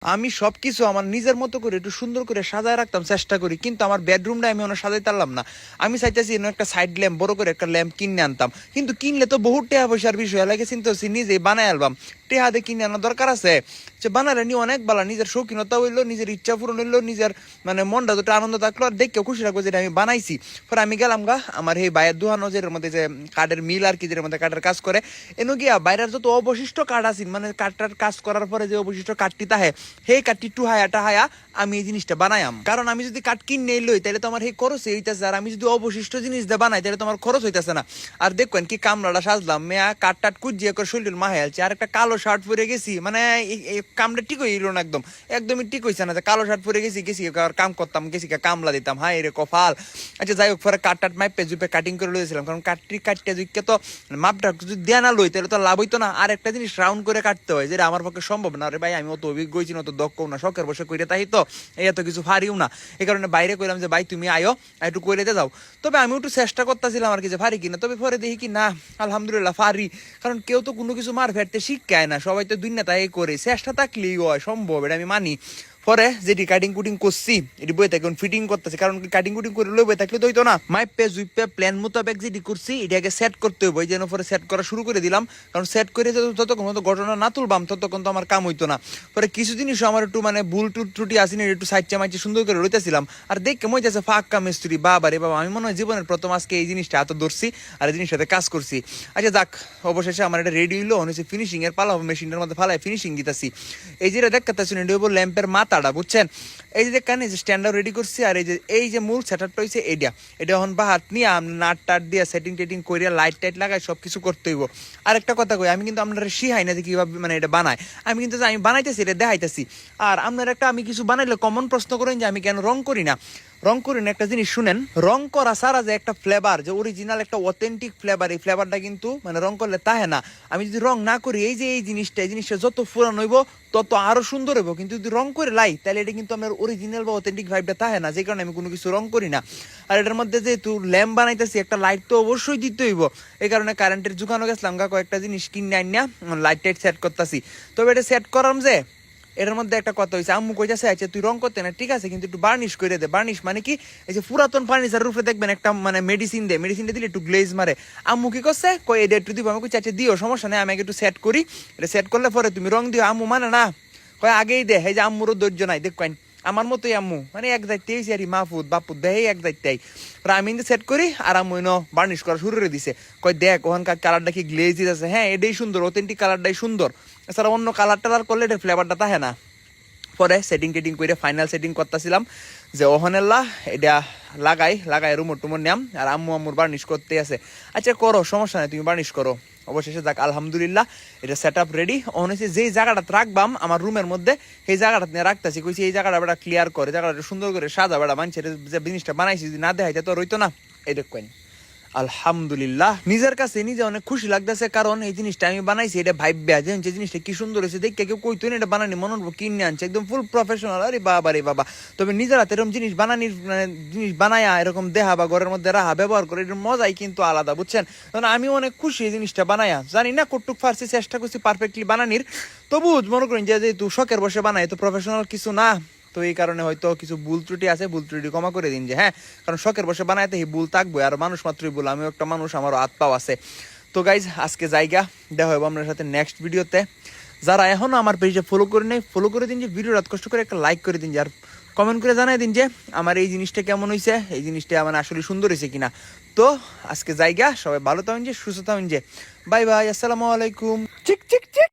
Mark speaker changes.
Speaker 1: আমি সবকিছু আমার নিজের মতো করে একটু সুন্দর করে সাজায় রাখতাম চেষ্টা করি, কিন্তু আমার বেডরুমটা আমি অনেক সাজাই পারলাম না। আমি চাইতেছি একটা সাইড ল্যাম্প, বড় করে একটা ল্যাম্প কিনে আনতাম, কিন্তু কিনলে তো বহুত টাকা পয়সার বিষয় লাগে, চিন্তা করছি নিজেই বানাই আলবাম। টেহা দিয়ে কিনে আনার দরকার আছে, যে বানালে নি অনেক ভালো, নিজের শৌখিনতা হইলো, নিজের ইচ্ছা পূরণ হইলো, নিজের মানে মনটা দুটো আনন্দ থাকলো, আর দেখেও খুশি রাখবো যেটা আমি বানাইছি। পরে আমি গেলাম গা আমার এই বাইরের দুহানো যেটার মধ্যে যে কাঠের মিল আর কি, যেটার মধ্যে কাঠের কাজ করে, এনে গিয়া বাইরের যত অবশিষ্ট কাঠ আছে, মানে কাঠটার কাজ করার পরে যে অবশিষ্ট কাঠটি তাহে, সেই কাঠটি টুহায়া টাহায়া আমি এই জিনিসটা বানাইম। কারণ আমি যদি কাঠ কিনে লই তাহলে তো আমার সেই খরচ হইতেছে, আর আমি যদি অবশিষ্ট জিনিস দিয়ে বানাই তাহলে তো আমার খরচ হইতেছে না। আর দেখবেন কি কামড়াটা সাজলাম, মেয়া কাঠ টাট কুজিয়ে করে শরীর মাহে আলছে, আর একটা কালো শার্ট পরে গেছি, মানে এই কামটা ঠিক হইল না, একদমই ঠিক হইছে না। কালো শার্ট পরে গেছি কাম করতাম, গেছি কামলা দিতাম, হাই রে কপাল। আচ্ছা যাই হোক, পরে কাঠ টাট মাইপে জুপে কাটিং করে লইছিলাম, কারণ কাটতে জুইকে তো মাপটা যদি দেয়া না লই তাহলে তো লাভ হইতো না। আর একটা জিনিস রাউন্ড করে কাটতে হয়, যেটা আমার পক্ষে সম্ভব না রে ভাই, আমি অত অভিজ্ঞ হয়েছি না, অত দক্ষ না, শখের বসে কইরে তাই তো এত কিছু ফারিও না। এই কারণে বাইরে কইলাম যে ভাই তুমি আয়ো একটু কইরে যাও। তবে আমি একটু চেষ্টা করতেছিলাম আর কি যে ফারি কিনা, তবে পরে দেখি কি না আলহামদুলিল্লাহ ফারি। কারণ কেউ তো কোনো কিছু মার ফেরতে শিখায় না, সবাই তো দুনিয়া তাই করে, চেষ্টা থাকলেই হয় সম্ভব, এটা আমি মানি। পরে যেটি কাটিং কুটিং করছি এটি বই থাকে ফিটিং করতেছে, কারণ কাটিং কুটিং করে লই বই থাকলে তো হইতো না। মাইপে জুইপে প্ল্যান মোতাবেক যেটি করছি এটাকে সেট করতে হইব, এই জন্য পরে সেট করা শুরু করে দিলাম। কারণ সেট করে যতক্ষণ তো ঘটনা না তুলবাম ততক্ষণ তো আমার কাম হইতো না। পরে কিছু জিনিস আমার একটু মানে ভুল ত্রুটি আসেনি, একটু সাইড চামাইছে সুন্দর করে রইতেছিলাম, আর দেখে মনে হচ্ছে ফাঁকা মিস্ত্রি বাবা রে বাবা। আমি মনে হয় জীবনের প্রথম আজকে এই জিনিসটা এত ধরছি আর এই জিনিসটাতে কাজ করছি। আচ্ছা যাক, অবশেষে আমার এটা রেডি হইলো, হচ্ছে ফিনিশিং এর পালা, মেশিনের মধ্যে ফালাই ফিনিশিং দিতেছি। এই যেটা দেখাতেছেন এটা হইব ল্যাম্পের মাথাটা, বুঝছেন? এই যে দেখেন, এই যে স্ট্যান্ডার্ড রেডি করছি, আর এই যে মূল সেটআপটা হইছে এটা এখন বাহাত নিয়ে নাট টাট দিয়ে সেটিং টেটিং করে লাইট টাইট লাগাই সবকিছু করতে হইব। আর একটা কথা কই, আমি কিন্তু আপনারা শিখাই না যে কিভাবে মানে এটা বানায়, আমি কিন্তু আমি বানাইতেছি, এটা দেখাইতেছি। আর আপনার একটা আমি কিছু বানাইলে কমন প্রশ্ন করেন যে আমি কেন রং করি না। রং করেন একটা জিনিস শুনেন, রং করা সারা যে একটা ফ্লেভার, যে অরিজিনাল একটা অথেন্টিক ফ্লেভার, এই ফ্লেভারটা কিন্তু মানে রং করলে তাহে না। আমি যদি রং না করি, এই যে এই জিনিসটা যত পুরান হইব তত আরো সুন্দর হইব, কিন্তু যদি রং করে লাই তাহলে এটা কিন্তু আমার অরিজিনাল বা অথেন্টিক ভাইবটা তাহে না, যে কারণে আমি কোনো কিছু রং করি না। আর এটার মধ্যে যেহেতু ল্যাম্প বানাইতেছি, একটা লাইট তো অবশ্যই দিতে হইব, এই কারণে কারেন্টের দোকানে গেছিলাম, কয়েকটা জিনিস কিনে আইন না লাইট টাইট সেট করতেছি। তবে এটা সেট করাম যে এটার মধ্যে একটা কথা হয়েছে, আম্মু কইতাছে আচ্ছা তুই রং করতে না ঠিক আছে, কিন্তু একটু বার্নিশ করে দে। বার্নিশ মানে কি, এই যে পুরাতন ফার্নিচার রূপে দেখবেন একটা মানে মেডিসিন দিলে একটু গ্লেজ মারে। আম্মু কি করছে, কই এটা একটু দিব, আমি কইছি আচ্ছা দিও সমস্যা নেই, আমি একটু সেট করি, এটা সেট করলে পরে তুমি রং দিও। আম্মু মানে না, কয় আগেই দে, এই যে আম্মুরও ধৈর্য নাই দেখবেন, আমার মতোই আম্মু, মানে এক দায়িত্বে হয়েছে আর মাহফুদ বাপুদ দেয় এক দায়িত্বে। আমি কিন্তু সেট করি আর আম্মু বার্নিশ করা শুরু করে দিছে, কয় দেখ ওখানকার কালারটা কি গ্লেজ আছে, হ্যাঁ এটাই সুন্দর, অথেন্টিক কালারটাই সুন্দর, এছাড়া অন্য কালার টালার করলে এটার ফ্লেভারটা থাকে না। পরে সেটিং টেটিং করে ফাইনাল সেটিং করতেছিলাম যে ওহনেল্লা এটা লাগাই রুমোর টুমোর নাম, আর আম্মুর বার্নিশ করতে আছে। আচ্ছা করো সমস্যা নেই, তুমি বার্নিশ করো। অবশেষে যাক আলহামদুলিল্লাহ এটা সেট আপ রেডি। হচ্ছে যেই জায়গাটা রাখবাম আমার রুমের মধ্যে, সেই জায়গাটা নিয়ে রাখতেছি, কইছি এই জায়গাটা বেটা ক্লিয়ার করে, জায়গাটা সুন্দর করে সাজা, বেটা মানুষের যে জিনিসটা বানাইছি যদি না দেখাইতে তো রইতো না। এই দেখেন আলহামদুলিল্লাহ নিজের কাছে নিজে অনেক খুশি লাগতেছে, কারণ এই জিনিসটা আমি বানাইছি এটা ভাইব্যা যে জিনিসটা কি সুন্দর হয়েছে দেখে, কেউ কইতো না এটা বানানি মনে হবো কিনে আনছে, একদম ফুল প্রফেশনাল। আরে বাবা রে বাবা। তবে নিজের হাতে এরকম জিনিস বানানির মানে জিনিস বানায়া এরকম দেহা বা ঘরের মধ্যে রাহা ব্যবহার করে এর মজাই কিন্তু আলাদা, বুঝছেন? কারণ আমি অনেক খুশি এই জিনিসটা বানায়া, জানি না কটুক ফার্সি চেষ্টা করছি পারফেক্টলি বানানির, তবু মনে করেন যে যেহেতু শখের বসে বানাই তো প্রফেশনাল কিছু না, তো এই কারণে হয়তো কিছু ভুল ত্রুটি আছে, ভুল ত্রুটি ক্ষমা করে দিন যে হ্যাঁ, কারণ শখের বসে বানাইতে ভুল থাকবে, আর মানুষ মাত্রই ভুল, আমিও একটা মানুষ, আমারও হাত পাও আছে। তো গাইজ আজকে জায়গা দেখা হবে আপনার সাথে নেক্সট ভিডিওতে। যারা এখনো আমার পেজে ফলো করে নেই ফলো করে দিন, যে ভিডিও রাত কষ্ট করে একটা লাইক করে দিন, আর কমেন্ট করে জানাই দিন যে আমার এই জিনিসটা কেমন হয়েছে, এই জিনিসটা মানে আসলে সুন্দর হয়েছে কিনা। তো আজকে জায়গা সবাই ভালো থাকুন, যে সুস্থ থাকুন, যে বাই বাই, আসসালামু আলাইকুম। চিক চিক চিক।